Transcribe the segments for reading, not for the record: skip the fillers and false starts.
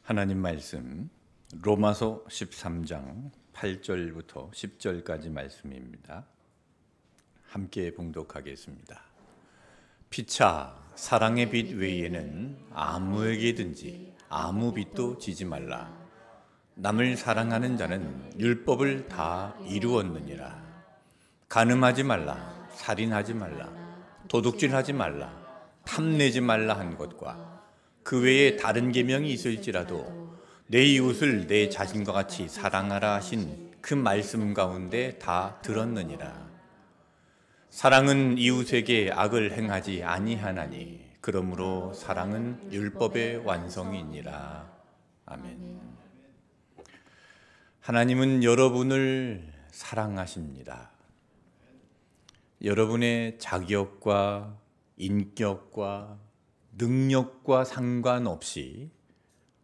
하나님 말씀 로마서 13장 8절부터 10절까지 말씀입니다. 함께 봉독하겠습니다. 피차 사랑의 빛 외에는 아무에게든지 아무 빛도 지지 말라. 남을 사랑하는 자는 율법을 다 이루었느니라. 간음하지 말라, 살인하지 말라, 도둑질하지 말라, 탐내지 말라 한 것과 그 외에 다른 계명이 있을지라도 내 이웃을 내 자신과 같이 사랑하라 하신 그 말씀 가운데 다 들었느니라. 사랑은 이웃에게 악을 행하지 아니하나니 그러므로 사랑은 율법의 완성이니라. 아멘. 하나님은 여러분을 사랑하십니다. 여러분의 자격과 인격과 능력과 상관없이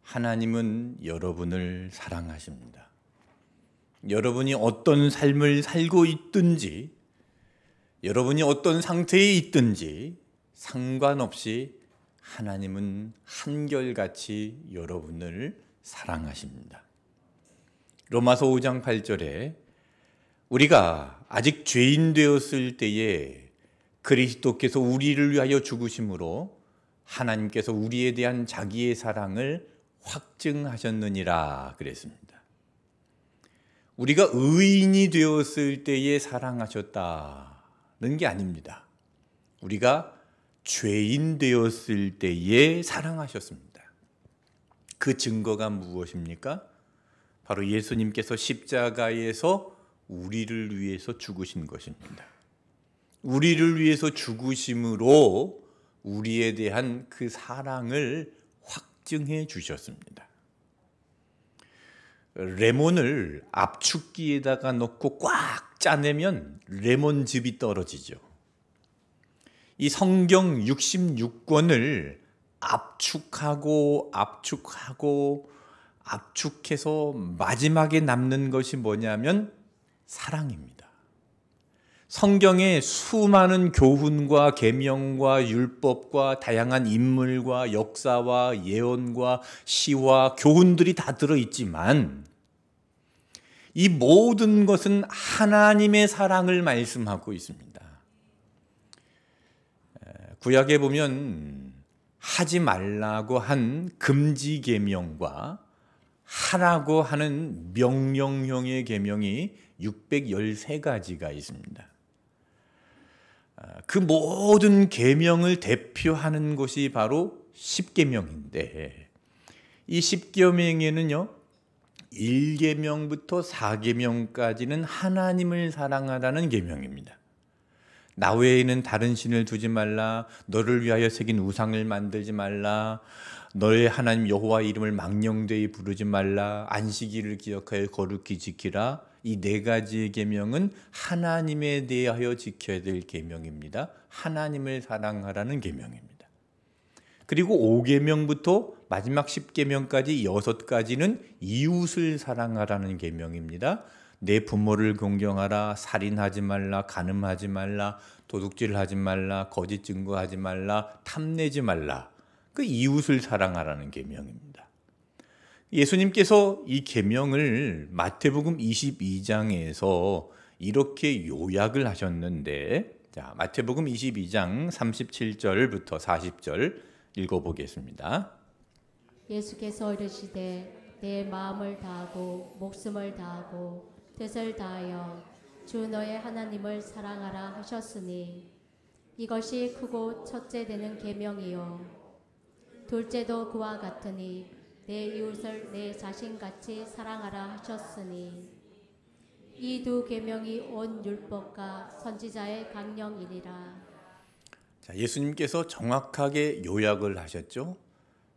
하나님은 여러분을 사랑하십니다. 여러분이 어떤 삶을 살고 있든지, 여러분이 어떤 상태에 있든지 상관없이 하나님은 한결같이 여러분을 사랑하십니다. 로마서 5장 8절에 우리가 아직 죄인 되었을 때에 그리스도께서 우리를 위하여 죽으심으로 하나님께서 우리에 대한 자기의 사랑을 확증하셨느니라 그랬습니다. 우리가 의인이 되었을 때에 사랑하셨다는 게 아닙니다. 우리가 죄인 되었을 때에 사랑하셨습니다. 그 증거가 무엇입니까? 바로 예수님께서 십자가에서 우리를 위해서 죽으신 것입니다. 우리를 위해서 죽으심으로 우리에 대한 그 사랑을 확증해 주셨습니다. 레몬을 압축기에다가 넣고 꽉 짜내면 레몬즙이 떨어지죠. 이 성경 66권을 압축해서 마지막에 남는 것이 뭐냐면 사랑입니다. 성경의 수많은 교훈과 계명과 율법과 다양한 인물과 역사와 예언과 시와 교훈들이 다 들어있지만 이 모든 것은 하나님의 사랑을 말씀하고 있습니다. 구약에 보면 하지 말라고 한 금지 계명과 하라고 하는 명령형의 계명이 613가지가 있습니다. 그 모든 계명을 대표하는 것이 바로 십계명인데 이 십계명에는요 1계명부터 4계명까지는 하나님을 사랑하라는 계명입니다. 나 외에는 다른 신을 두지 말라, 너를 위하여 새긴 우상을 만들지 말라, 너의 하나님 여호와 이름을 망령되이 부르지 말라, 안식일을 기억하여 거룩히 지키라. 이 4가지의 계명은 하나님에 대하여 지켜야 될 계명입니다. 하나님을 사랑하라는 계명입니다. 그리고 5계명부터 마지막 10계명까지 6가지는 이웃을 사랑하라는 계명입니다. 내 부모를 공경하라, 살인하지 말라, 간음하지 말라, 도둑질하지 말라, 거짓 증거하지 말라, 탐내지 말라. 그 이웃을 사랑하라는 계명입니다. 예수님께서 이 계명을 마태복음 22장에서 이렇게 요약을 하셨는데, 자, 마태복음 22장 37절부터 40절 읽어보겠습니다. 예수께서 이르시되 내 마음을 다하고 목숨을 다하고 뜻을 다하여 주 너의 하나님을 사랑하라 하셨으니 이것이 크고 첫째 되는 계명이요 둘째도 그와 같으니 내 이웃을 내 자신같이 사랑하라 하셨으니 이 2 계명이 온 율법과 선지자의 강령이니라. 자, 예수님께서 정확하게 요약을 하셨죠.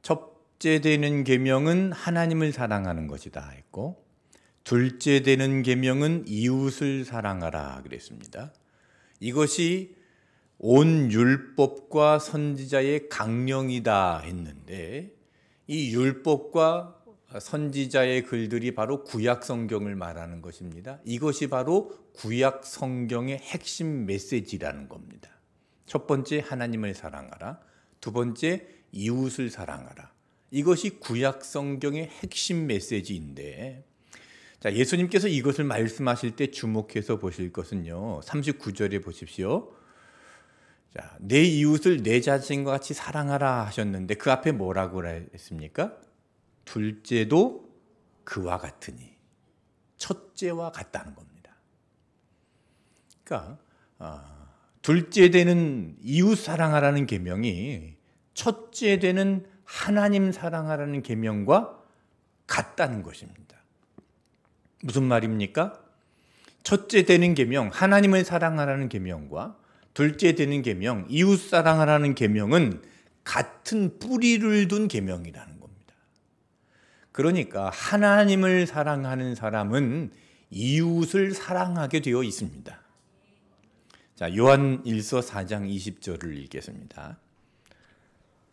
첫째 되는 계명은 하나님을 사랑하는 것이다 했고, 둘째 되는 계명은 이웃을 사랑하라 그랬습니다. 이것이 온 율법과 선지자의 강령이다 했는데 이 율법과 선지자의 글들이 바로 구약 성경을 말하는 것입니다. 이것이 바로 구약 성경의 핵심 메시지라는 겁니다. 첫 번째 하나님을 사랑하라, 두 번째 이웃을 사랑하라. 이것이 구약 성경의 핵심 메시지인데, 자, 예수님께서 이것을 말씀하실 때 주목해서 보실 것은요, 39절에 보십시오. 자, 내 이웃을 내 자신과 같이 사랑하라 하셨는데 그 앞에 뭐라고 했습니까? 둘째도 그와 같으니, 첫째와 같다는 겁니다. 그러니까 둘째 되는 이웃 사랑하라는 계명이 첫째 되는 하나님 사랑하라는 계명과 같다는 것입니다. 무슨 말입니까? 첫째 되는 계명, 하나님을 사랑하라는 계명과 둘째 되는 계명, 이웃 사랑하라는 계명은 같은 뿌리를 둔 계명이라는 겁니다. 그러니까 하나님을 사랑하는 사람은 이웃을 사랑하게 되어 있습니다. 자, 요한 1서 4장 20절을 읽겠습니다.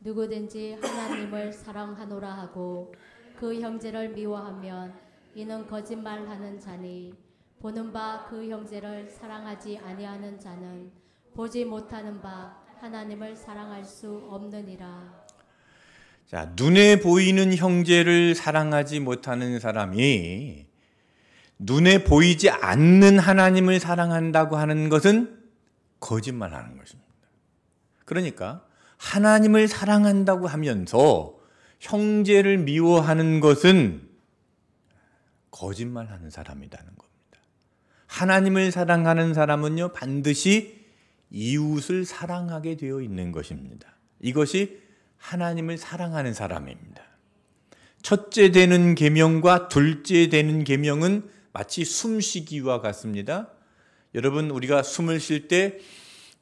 누구든지 하나님을 사랑하노라 하고 그 형제를 미워하면 이는 거짓말하는 자니 보는 바 그 형제를 사랑하지 아니하는 자는 보지 못하는 바 하나님을 사랑할 수 없느니라. 자, 눈에 보이는 형제를 사랑하지 못하는 사람이 눈에 보이지 않는 하나님을 사랑한다고 하는 것은 거짓말하는 것입니다. 그러니까 하나님을 사랑한다고 하면서 형제를 미워하는 것은 거짓말하는 사람이라는 겁니다. 하나님을 사랑하는 사람은요, 반드시 이웃을 사랑하게 되어 있는 것입니다. 이것이 하나님을 사랑하는 사람입니다. 첫째 되는 계명과 둘째 되는 계명은 마치 숨쉬기와 같습니다. 여러분, 우리가 숨을 쉴 때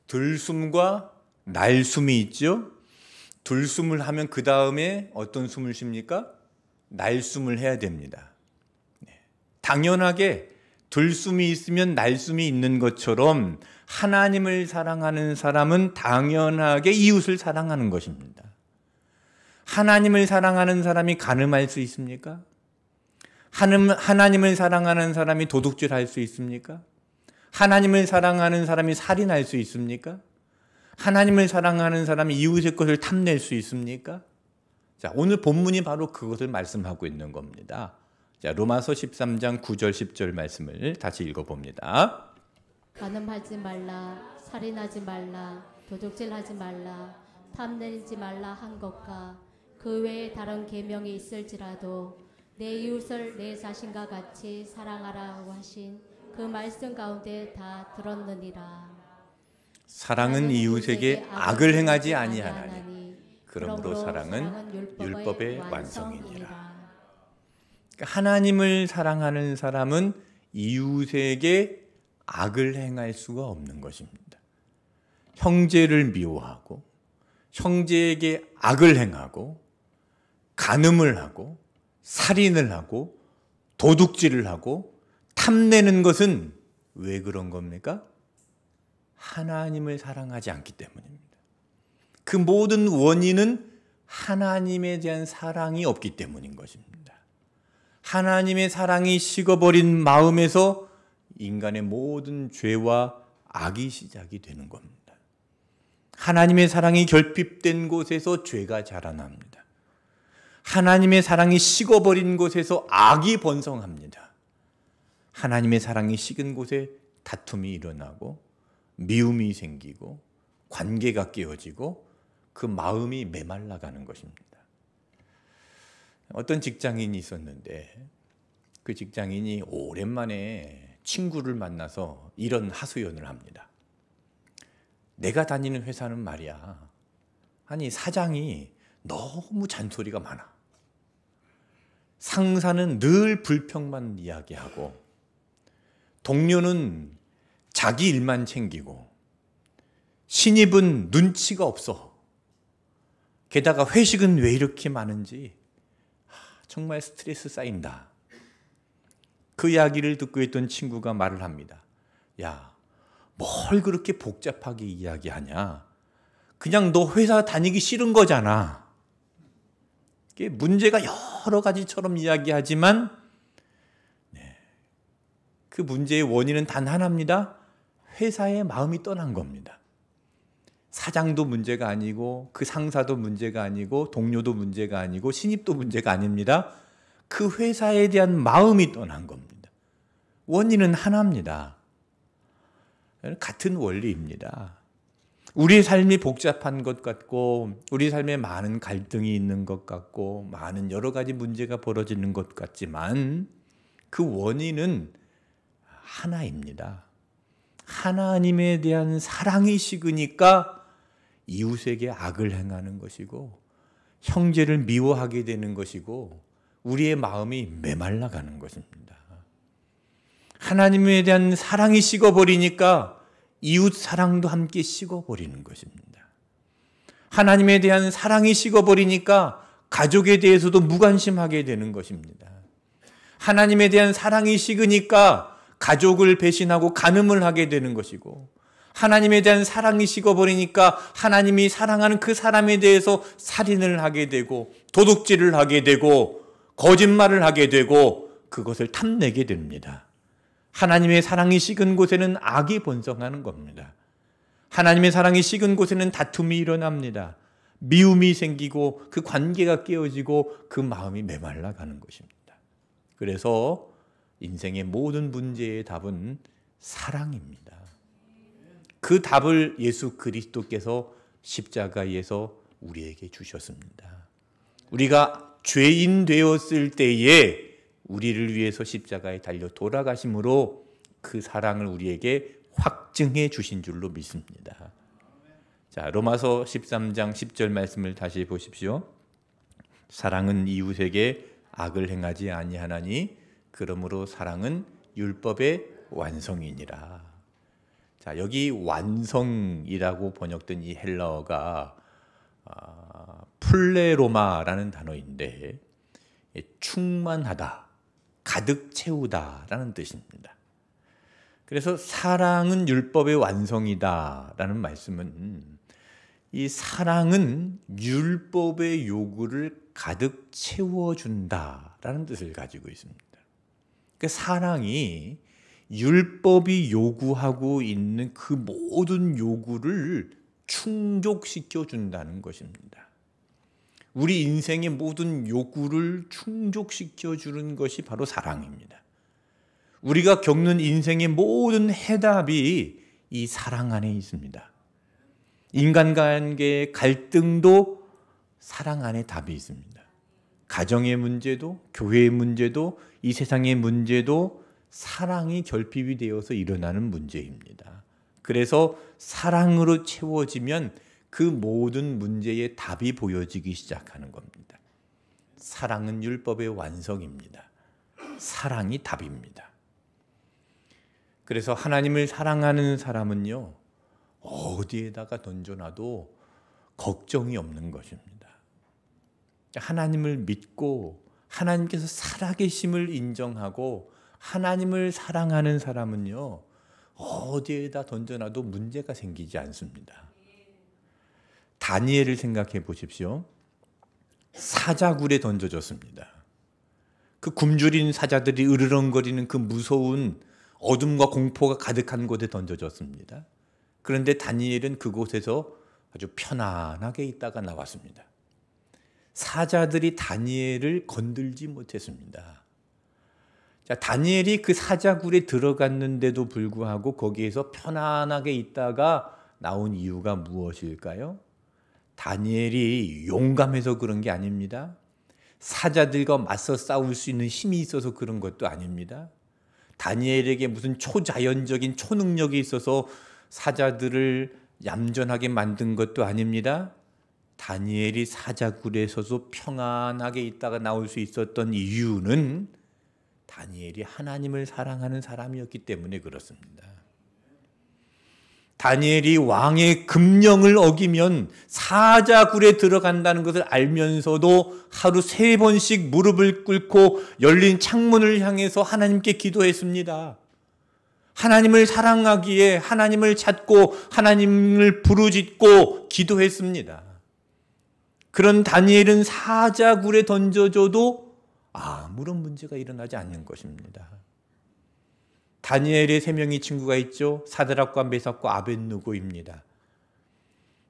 들숨과 날숨이 있죠. 들숨을 하면 그 다음에 어떤 숨을 쉽니까? 날숨을 해야 됩니다. 당연하게 들숨이 있으면 날숨이 있는 것처럼 하나님을 사랑하는 사람은 당연하게 이웃을 사랑하는 것입니다. 하나님을 사랑하는 사람이 간음할 수 있습니까? 하나님을 사랑하는 사람이 도둑질할 수 있습니까? 하나님을 사랑하는 사람이 살인할 수 있습니까? 하나님을 사랑하는 사람이 이웃의 것을 탐낼 수 있습니까? 자, 오늘 본문이 바로 그것을 말씀하고 있는 겁니다. 자, 로마서 13장 9절 10절 말씀을 다시 읽어봅니다. 간음하지 말라, 살인하지 말라, 도둑질하지 말라, 탐내지 말라 한 것과 그 외에 다른 계명이 있을지라도 내 이웃을 내 자신과 같이 사랑하라고 하신 그 말씀 가운데 다 들었느니라. 사랑은 이웃에게 악을 행하지 아니하나니 그러므로 사랑은 율법의 완성이니라. 그러니까 하나님을 사랑하는 사람은 이웃에게 악을 행할 수가 없는 것입니다. 형제를 미워하고 형제에게 악을 행하고 간음을 하고 살인을 하고 도둑질을 하고 탐내는 것은 왜 그런 겁니까? 하나님을 사랑하지 않기 때문입니다. 그 모든 원인은 하나님에 대한 사랑이 없기 때문인 것입니다. 하나님의 사랑이 식어버린 마음에서 인간의 모든 죄와 악이 시작이 되는 겁니다. 하나님의 사랑이 결핍된 곳에서 죄가 자라납니다. 하나님의 사랑이 식어버린 곳에서 악이 번성합니다. 하나님의 사랑이 식은 곳에 다툼이 일어나고 미움이 생기고 관계가 깨어지고 그 마음이 메말라가는 것입니다. 어떤 직장인이 있었는데 그 직장인이 오랜만에 친구를 만나서 이런 하소연을 합니다. 내가 다니는 회사는 말이야, 아니 사장이 너무 잔소리가 많아. 상사는 늘 불평만 이야기하고 동료는 자기 일만 챙기고 신입은 눈치가 없어. 게다가 회식은 왜 이렇게 많은지 정말 스트레스 쌓인다. 그 이야기를 듣고 있던 친구가 말을 합니다. 야, 뭘 그렇게 복잡하게 이야기하냐. 그냥 너 회사 다니기 싫은 거잖아. 이게 문제가 여러 가지처럼 이야기하지만 그 문제의 원인은 단 하나입니다. 회사의 마음이 떠난 겁니다. 사장도 문제가 아니고 그 상사도 문제가 아니고 동료도 문제가 아니고 신입도 문제가 아닙니다. 그 회사에 대한 마음이 떠난 겁니다. 원인은 하나입니다. 같은 원리입니다. 우리의 삶이 복잡한 것 같고 우리 삶에 많은 갈등이 있는 것 같고 많은 여러 가지 문제가 벌어지는 것 같지만 그 원인은 하나입니다. 하나님에 대한 사랑이 식으니까 이웃에게 악을 행하는 것이고 형제를 미워하게 되는 것이고 우리의 마음이 메말라가는 것입니다. 하나님에 대한 사랑이 식어버리니까 이웃 사랑도 함께 식어버리는 것입니다. 하나님에 대한 사랑이 식어버리니까 가족에 대해서도 무관심하게 되는 것입니다. 하나님에 대한 사랑이 식으니까 가족을 배신하고 간음을 하게 되는 것이고 하나님에 대한 사랑이 식어버리니까 하나님이 사랑하는 그 사람에 대해서 살인을 하게 되고 도둑질을 하게 되고 거짓말을 하게 되고 그것을 탐내게 됩니다. 하나님의 사랑이 식은 곳에는 악이 번성하는 겁니다. 하나님의 사랑이 식은 곳에는 다툼이 일어납니다. 미움이 생기고 그 관계가 깨어지고 그 마음이 메말라가는 것입니다. 그래서 인생의 모든 문제의 답은 사랑입니다. 그 답을 예수 그리스도께서 십자가에서 우리에게 주셨습니다. 우리가 죄인 되었을 때에 우리를 위해서 십자가에 달려 돌아가심으로 그 사랑을 우리에게 확증해 주신 줄로 믿습니다. 자, 로마서 13장 10절 말씀을 다시 보십시오. 사랑은 이웃에게 악을 행하지 아니하나니 그러므로 사랑은 율법의 완성이니라. 자, 여기 완성이라고 번역된 이 헬라어가 플레로마라는 단어인데 충만하다, 가득 채우다라는 뜻입니다. 그래서 사랑은 율법의 완성이다라는 말씀은 이 사랑은 율법의 요구를 가득 채워준다라는 뜻을 가지고 있습니다. 그러니까 사랑이 율법이 요구하고 있는 그 모든 요구를 충족시켜 준다는 것입니다. 우리 인생의 모든 요구를 충족시켜 주는 것이 바로 사랑입니다. 우리가 겪는 인생의 모든 해답이 이 사랑 안에 있습니다. 인간관계의 갈등도 사랑 안에 답이 있습니다. 가정의 문제도 교회의 문제도 이 세상의 문제도 사랑이 결핍이 되어서 일어나는 문제입니다. 그래서 사랑으로 채워지면 그 모든 문제의 답이 보여지기 시작하는 겁니다. 사랑은 율법의 완성입니다. 사랑이 답입니다. 그래서 하나님을 사랑하는 사람은요, 어디에다가 던져놔도 걱정이 없는 것입니다. 하나님을 믿고 하나님께서 살아계심을 인정하고 하나님을 사랑하는 사람은요, 어디에다 던져놔도 문제가 생기지 않습니다. 다니엘을 생각해 보십시오. 사자굴에 던져졌습니다. 그 굶주린 사자들이 으르렁거리는 그 무서운 어둠과 공포가 가득한 곳에 던져졌습니다. 그런데 다니엘은 그곳에서 아주 편안하게 있다가 나왔습니다. 사자들이 다니엘을 건들지 못했습니다. 자, 다니엘이 그 사자굴에 들어갔는데도 불구하고 거기에서 편안하게 있다가 나온 이유가 무엇일까요? 다니엘이 용감해서 그런 게 아닙니다. 사자들과 맞서 싸울 수 있는 힘이 있어서 그런 것도 아닙니다. 다니엘에게 무슨 초자연적인 초능력이 있어서 사자들을 얌전하게 만든 것도 아닙니다. 다니엘이 사자굴에서도 평안하게 있다가 나올 수 있었던 이유는 다니엘이 하나님을 사랑하는 사람이었기 때문에 그렇습니다. 다니엘이 왕의 금령을 어기면 사자굴에 들어간다는 것을 알면서도 하루 3번씩 무릎을 꿇고 열린 창문을 향해서 하나님께 기도했습니다. 하나님을 사랑하기에 하나님을 찾고 하나님을 부르짖고 기도했습니다. 그런 다니엘은 사자굴에 던져줘도 아무런 문제가 일어나지 않는 것입니다. 다니엘의 3명의 친구가 있죠. 사드락과 메삭과 아벳느고입니다.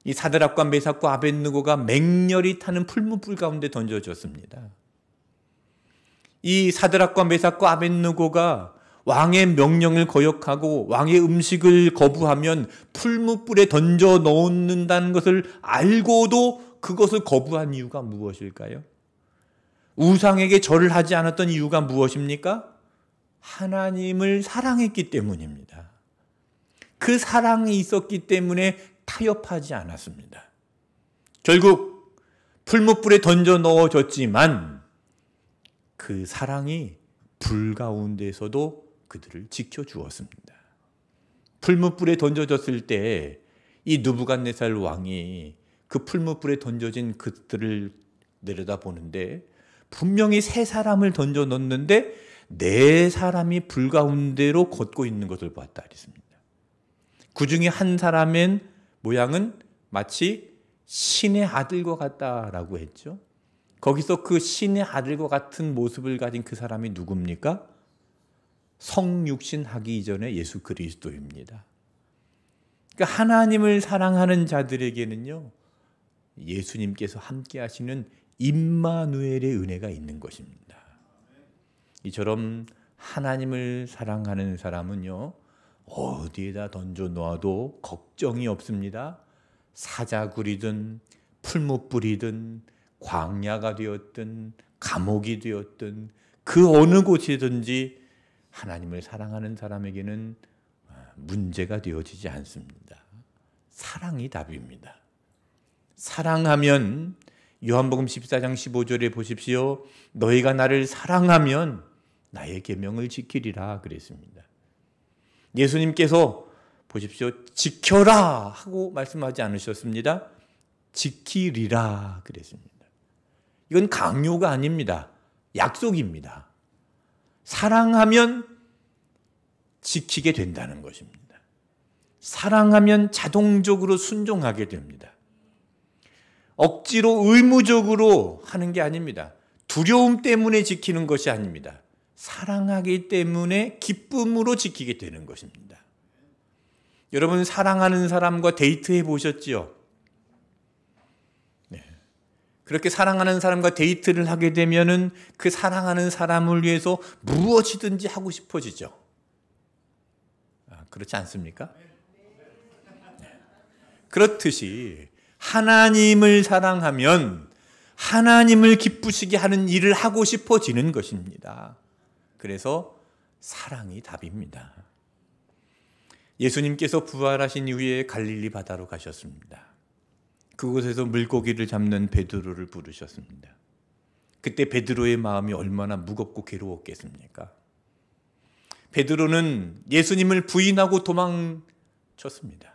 이 사드락과 메삭과 아벳느고가 맹렬히 타는 풀무불 가운데 던져졌습니다. 이 사드락과 메삭과 아벳느고가 왕의 명령을 거역하고 왕의 음식을 거부하면 풀무불에 던져 넣는다는 것을 알고도 그것을 거부한 이유가 무엇일까요? 우상에게 절을 하지 않았던 이유가 무엇입니까? 하나님을 사랑했기 때문입니다. 그 사랑이 있었기 때문에 타협하지 않았습니다. 결국 풀무불에 던져 넣어졌지만 그 사랑이 불 가운데서도 그들을 지켜주었습니다. 풀무불에 던져졌을 때 이 느부갓네살 왕이 그 풀무불에 던져진 그들을 내려다보는데 분명히 세 사람을 던져 넣었는데 네 사람이 불 가운데로 걷고 있는 것을 보았다 그랬습니다. 그 중에 한 사람의 모양은 마치 신의 아들과 같다라고 했죠. 거기서 그 신의 아들과 같은 모습을 가진 그 사람이 누굽니까? 성육신 하기 이전에 예수 그리스도입니다. 그러니까 하나님을 사랑하는 자들에게는요, 예수님께서 함께 하시는 임마누엘의 은혜가 있는 것입니다. 이처럼 하나님을 사랑하는 사람은요, 어디에다 던져 놓아도 걱정이 없습니다. 사자굴이든 풀무불이든 광야가 되었든 감옥이 되었든 그 어느 곳이든지 하나님을 사랑하는 사람에게는 문제가 되어지지 않습니다. 사랑이 답입니다. 사랑하면 요한복음 14장 15절에 보십시오. 너희가 나를 사랑하면 나의 계명을 지키리라 그랬습니다. 예수님께서 보십시오. 지켜라 하고 말씀하지 않으셨습니다. 지키리라 그랬습니다. 이건 강요가 아닙니다. 약속입니다. 사랑하면 지키게 된다는 것입니다. 사랑하면 자동적으로 순종하게 됩니다. 억지로 의무적으로 하는 게 아닙니다. 두려움 때문에 지키는 것이 아닙니다. 사랑하기 때문에 기쁨으로 지키게 되는 것입니다. 여러분 사랑하는 사람과 데이트해 보셨지요? 네. 그렇게 사랑하는 사람과 데이트를 하게 되면은 그 사랑하는 사람을 위해서 무엇이든지 하고 싶어지죠. 그렇지 않습니까? 네. 그렇듯이 하나님을 사랑하면 하나님을 기쁘시게 하는 일을 하고 싶어지는 것입니다. 그래서 사랑이 답입니다. 예수님께서 부활하신 이후에 갈릴리 바다로 가셨습니다. 그곳에서 물고기를 잡는 베드로를 부르셨습니다. 그때 베드로의 마음이 얼마나 무겁고 괴로웠겠습니까? 베드로는 예수님을 부인하고 도망쳤습니다.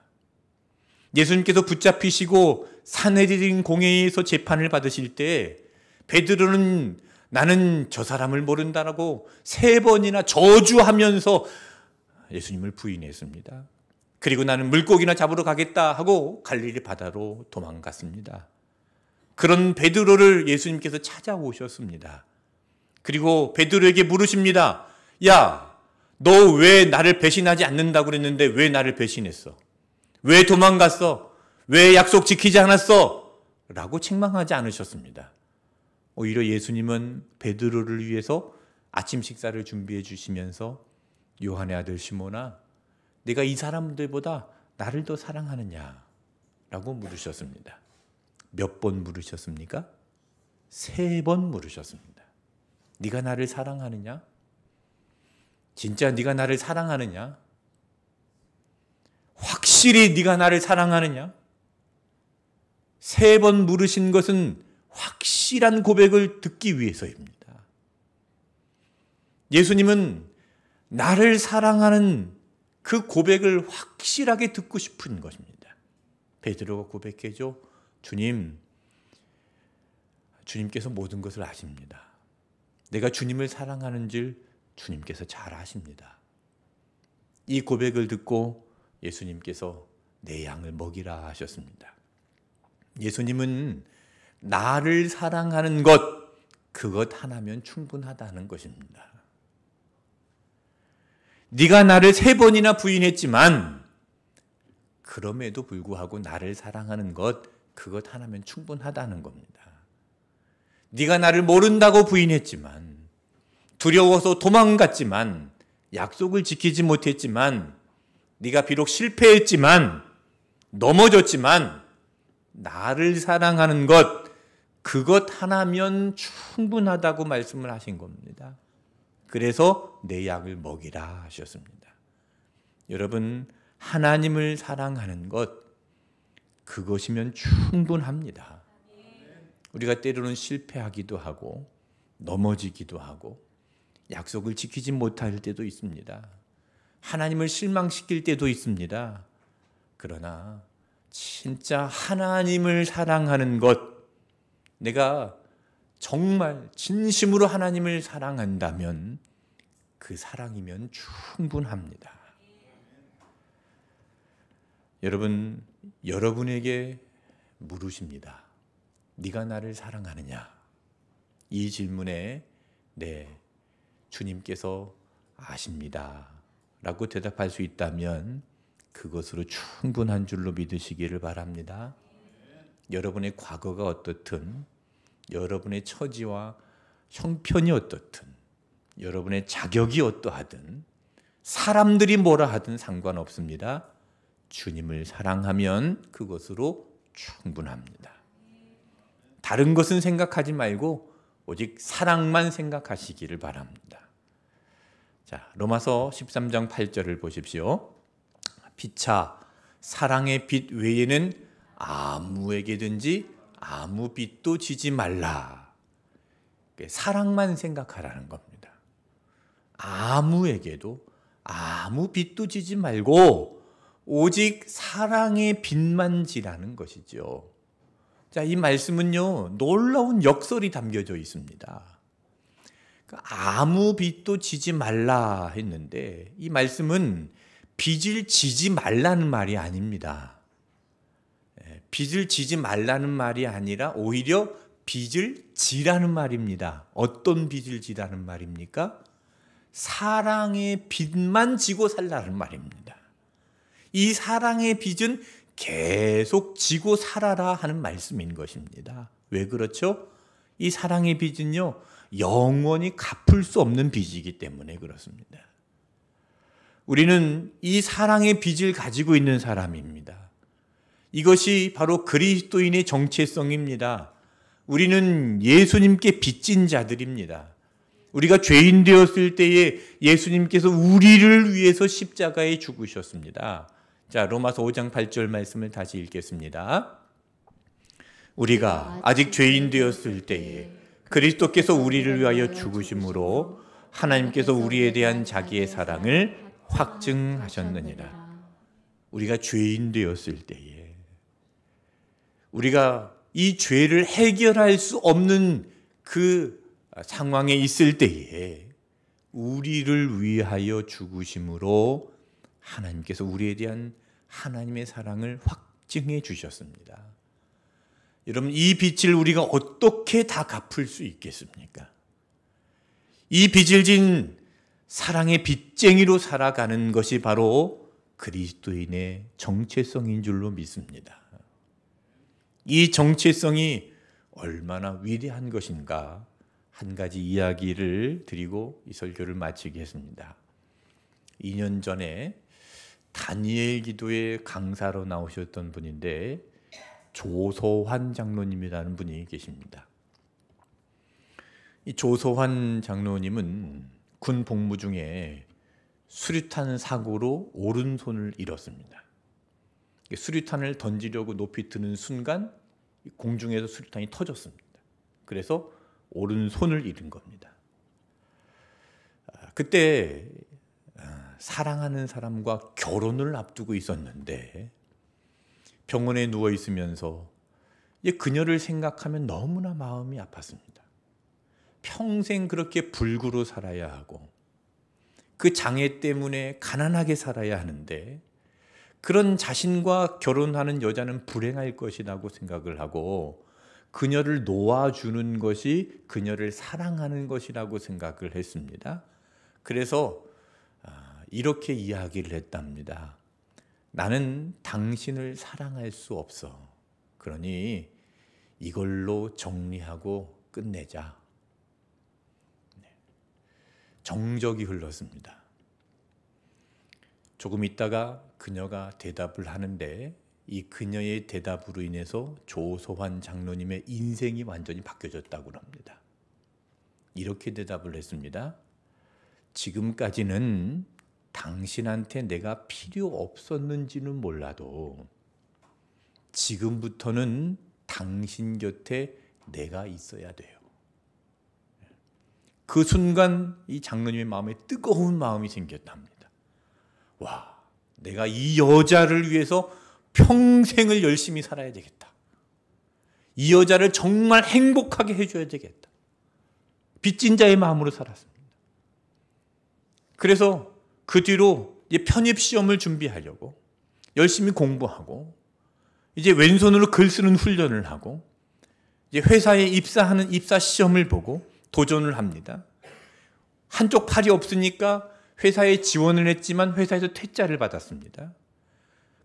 예수님께서 붙잡히시고 산헤드린 공회에서 재판을 받으실 때 베드로는 나는 저 사람을 모른다라고 3번이나 저주하면서 예수님을 부인했습니다. 그리고 나는 물고기나 잡으러 가겠다 하고 갈릴리 바다로 도망갔습니다. 그런 베드로를 예수님께서 찾아오셨습니다. 그리고 베드로에게 물으십니다. 야, 너 왜 나를 배신하지 않는다고 그랬는데 왜 나를 배신했어? 왜 도망갔어? 왜 약속 지키지 않았어? 라고 책망하지 않으셨습니다. 오히려 예수님은 베드로를 위해서 아침 식사를 준비해 주시면서 요한의 아들 시몬아, 네가 이 사람들보다 나를 더 사랑하느냐? 라고 물으셨습니다. 몇 번 물으셨습니까? 3번 물으셨습니다. 네가 나를 사랑하느냐? 진짜 네가 나를 사랑하느냐? 확실히 네가 나를 사랑하느냐? 3번 물으신 것은 확실한 고백을 듣기 위해서입니다. 예수님은 나를 사랑하는 그 고백을 확실하게 듣고 싶은 것입니다. 베드로가 고백해줘. 주님께서 모든 것을 아십니다. 내가 주님을 사랑하는 줄 주님께서 잘 아십니다. 이 고백을 듣고 예수님께서 내 양을 먹이라 하셨습니다. 예수님은 나를 사랑하는 그것 하나면 충분하다는 것입니다. 네가 나를 3번이나 부인했지만 그럼에도 불구하고 나를 사랑하는 것, 그것 하나면 충분하다는 겁니다. 네가 나를 모른다고 부인했지만, 두려워서 도망갔지만, 약속을 지키지 못했지만, 네가 비록 실패했지만, 넘어졌지만, 나를 사랑하는 것, 그것 하나면 충분하다고 말씀을 하신 겁니다. 그래서 내 양을 먹이라 하셨습니다. 여러분, 하나님을 사랑하는 것, 그것이면 충분합니다. 우리가 때로는 실패하기도 하고 넘어지기도 하고 약속을 지키지 못할 때도 있습니다. 하나님을 실망시킬 때도 있습니다. 그러나 진짜 하나님을 사랑하는 것, 내가 정말 진심으로 하나님을 사랑한다면 그 사랑이면 충분합니다. 여러분, 여러분에게 물으십니다. 네가 나를 사랑하느냐? 이 질문에 네, 주님께서 아십니다 라고 대답할 수 있다면 그것으로 충분한 줄로 믿으시기를 바랍니다. 여러분의 과거가 어떻든, 여러분의 처지와 형편이 어떻든, 여러분의 자격이 어떠하든, 사람들이 뭐라 하든 상관없습니다. 주님을 사랑하면 그것으로 충분합니다. 다른 것은 생각하지 말고 오직 사랑만 생각하시기를 바랍니다. 자, 로마서 13장 8절을 보십시오. 피차 사랑의 빛 외에는 아무에게든지 아무 빛도 지지 말라. 사랑만 생각하라는 겁니다. 아무에게도 아무 빛도 지지 말고 오직 사랑의 빛만 지라는 것이죠. 자, 이 말씀은요, 놀라운 역설이 담겨져 있습니다. 아무 빛도 지지 말라 했는데 이 말씀은 빚을 지지 말라는 말이 아닙니다. 빚을 지지 말라는 말이 아니라 오히려 빚을 지라는 말입니다. 어떤 빚을 지라는 말입니까? 사랑의 빚만 지고 살라는 말입니다. 이 사랑의 빚은 계속 지고 살아라 하는 말씀인 것입니다. 왜 그렇죠? 이 사랑의 빚은요, 영원히 갚을 수 없는 빚이기 때문에 그렇습니다. 우리는 이 사랑의 빚을 가지고 있는 사람입니다. 이것이 바로 그리스도인의 정체성입니다. 우리는 예수님께 빚진 자들입니다. 우리가 죄인 되었을 때에 예수님께서 우리를 위해서 십자가에 죽으셨습니다. 자, 로마서 5장 8절 말씀을 다시 읽겠습니다. 우리가 아직 죄인 되었을 때에 그리스도께서 우리를 위하여 죽으심으로 하나님께서 우리에 대한 자기의 사랑을 확증하셨느니라. 우리가 죄인 되었을 때에, 우리가 이 죄를 해결할 수 없는 그 상황에 있을 때에 우리를 위하여 죽으심으로 하나님께서 우리에 대한 하나님의 사랑을 확증해 주셨습니다. 여러분, 이 빚을 우리가 어떻게 다 갚을 수 있겠습니까? 이 빚을 진 사랑의 빚쟁이로 살아가는 것이 바로 그리스도인의 정체성인 줄로 믿습니다. 이 정체성이 얼마나 위대한 것인가 한 가지 이야기를 드리고 이 설교를 마치겠습니다. 2년 전에 다니엘 기도회 강사로 나오셨던 분인데 조소환 장로님이라는 분이 계십니다. 이 조소환 장로님은 군 복무 중에 수류탄 사고로 오른손을 잃었습니다. 수류탄을 던지려고 높이 드는 순간 공중에서 수류탄이 터졌습니다. 그래서 오른손을 잃은 겁니다. 그때 사랑하는 사람과 결혼을 앞두고 있었는데 병원에 누워 있으면서 그녀를 생각하면 너무나 마음이 아팠습니다. 평생 그렇게 불구로 살아야 하고 그 장애 때문에 가난하게 살아야 하는데 그런 자신과 결혼하는 여자는 불행할 것이라고 생각을 하고 그녀를 놓아주는 것이 그녀를 사랑하는 것이라고 생각을 했습니다. 그래서 이렇게 이야기를 했답니다. 나는 당신을 사랑할 수 없어. 그러니 이걸로 정리하고 끝내자. 정적이 흘렀습니다. 조금 있다가 그녀가 대답을 하는데 이 그녀의 대답으로 인해서 조소환 장로님의 인생이 완전히 바뀌어졌다고 합니다. 이렇게 대답을 했습니다. 지금까지는 당신한테 내가 필요 없었는지는 몰라도 지금부터는 당신 곁에 내가 있어야 돼요. 그 순간 이 장로님의 마음에 뜨거운 마음이 생겼답니다. 와, 내가 이 여자를 위해서 평생을 열심히 살아야 되겠다. 이 여자를 정말 행복하게 해줘야 되겠다. 빚진 자의 마음으로 살았습니다. 그래서 그 뒤로 편입시험을 준비하려고 열심히 공부하고 이제 왼손으로 글 쓰는 훈련을 하고 이제 회사에 입사하는 입사 시험을 보고 도전을 합니다. 한쪽 팔이 없으니까 회사에 지원을 했지만 회사에서 퇴짜를 받았습니다.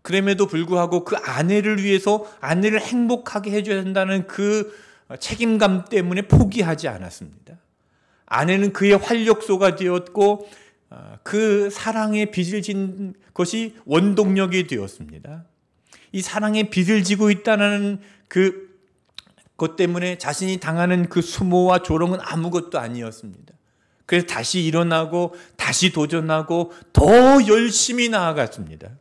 그럼에도 불구하고 그 아내를 위해서 아내를 행복하게 해줘야 한다는 그 책임감 때문에 포기하지 않았습니다. 아내는 그의 활력소가 되었고 그 사랑의 빚을 진 것이 원동력이 되었습니다. 이 사랑의 빚을 지고 있다는 그것 때문에 자신이 당하는 그 수모와 조롱은 아무것도 아니었습니다. 그래서 다시 일어나고 다시 도전하고 더 열심히 나아갔습니다.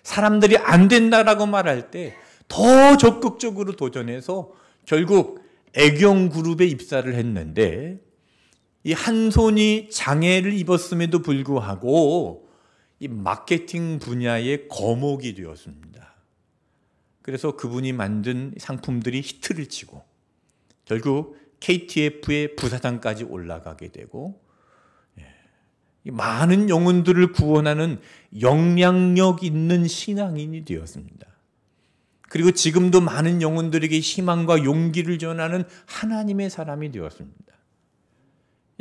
사람들이 안 된다라고 말할 때 더 적극적으로 도전해서 결국 애경그룹에 입사를 했는데 이 한 손이 장애를 입었음에도 불구하고 이 마케팅 분야의 거목이 되었습니다. 그래서 그분이 만든 상품들이 히트를 치고 결국 KTF의 부사장까지 올라가게 되고 많은 영혼들을 구원하는 영향력 있는 신앙인이 되었습니다. 그리고 지금도 많은 영혼들에게 희망과 용기를 전하는 하나님의 사람이 되었습니다.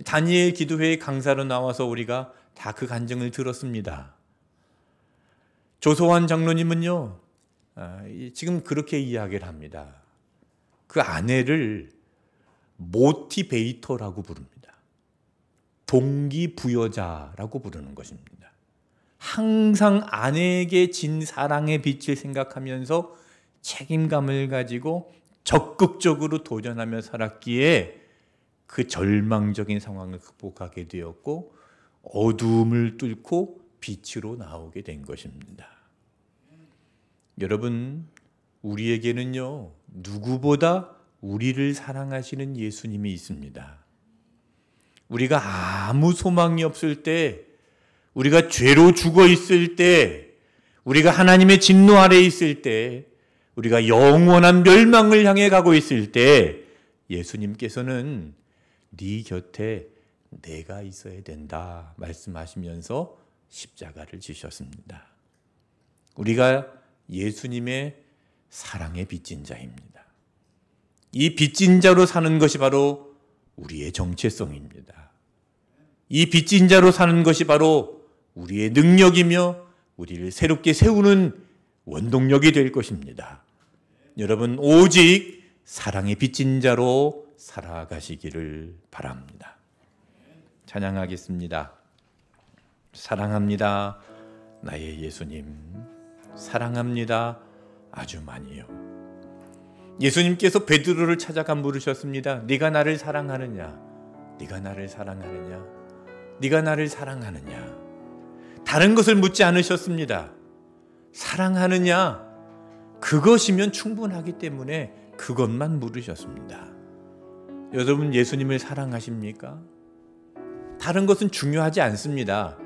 다니엘 기도회의 강사로 나와서 우리가 다 그 간증을 들었습니다. 조소환 장로님은요, 지금 그렇게 이야기를 합니다. 그 아내를 모티베이터라고 부릅니다. 동기부여자라고 부르는 것입니다. 항상 아내에게 진 사랑의 빛을 생각하면서 책임감을 가지고 적극적으로 도전하며 살았기에 그 절망적인 상황을 극복하게 되었고 어두움을 뚫고 빛으로 나오게 된 것입니다. 여러분, 우리에게는요, 누구보다 우리를 사랑하시는 예수님이 있습니다. 우리가 아무 소망이 없을 때, 우리가 죄로 죽어 있을 때, 우리가 하나님의 진노 아래에 있을 때, 우리가 영원한 멸망을 향해 가고 있을 때 예수님께서는 네 곁에 내가 있어야 된다 말씀하시면서 십자가를 지셨습니다. 우리가 예수님의 사랑의 빚진 자입니다. 이 빚진 자로 사는 것이 바로 우리의 정체성입니다. 이 빚진 자로 사는 것이 바로 우리의 능력이며 우리를 새롭게 세우는 원동력이 될 것입니다. 여러분, 오직 사랑의 빚진 자로 살아가시기를 바랍니다. 찬양하겠습니다. 사랑합니다, 나의 예수님. 사랑합니다, 아주 많이요. 예수님께서 베드로를 찾아가 물으셨습니다. 네가 나를 사랑하느냐? 네가 나를 사랑하느냐? 네가 나를 사랑하느냐? 다른 것을 묻지 않으셨습니다. 사랑하느냐? 그것이면 충분하기 때문에 그것만 물으셨습니다. 여러분, 예수님을 사랑하십니까? 다른 것은 중요하지 않습니다.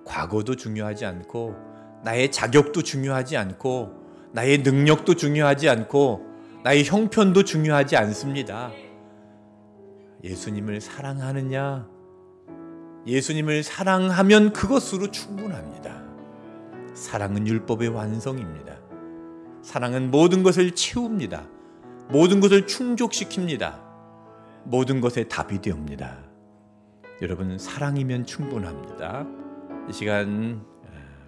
과거도 중요하지 않고 나의 자격도 중요하지 않고 나의 능력도 중요하지 않고 나의 형편도 중요하지 않습니다. 예수님을 사랑하느냐? 예수님을 사랑하면 그것으로 충분합니다. 사랑은 율법의 완성입니다. 사랑은 모든 것을 채웁니다. 모든 것을 충족시킵니다. 모든 것의 답이 되옵니다. 여러분, 사랑이면 충분합니다. 이 시간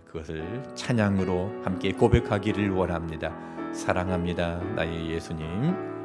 그 그것을 찬양으로 함께 고백하기를 원합니다. 사랑합니다, 나의 예수님.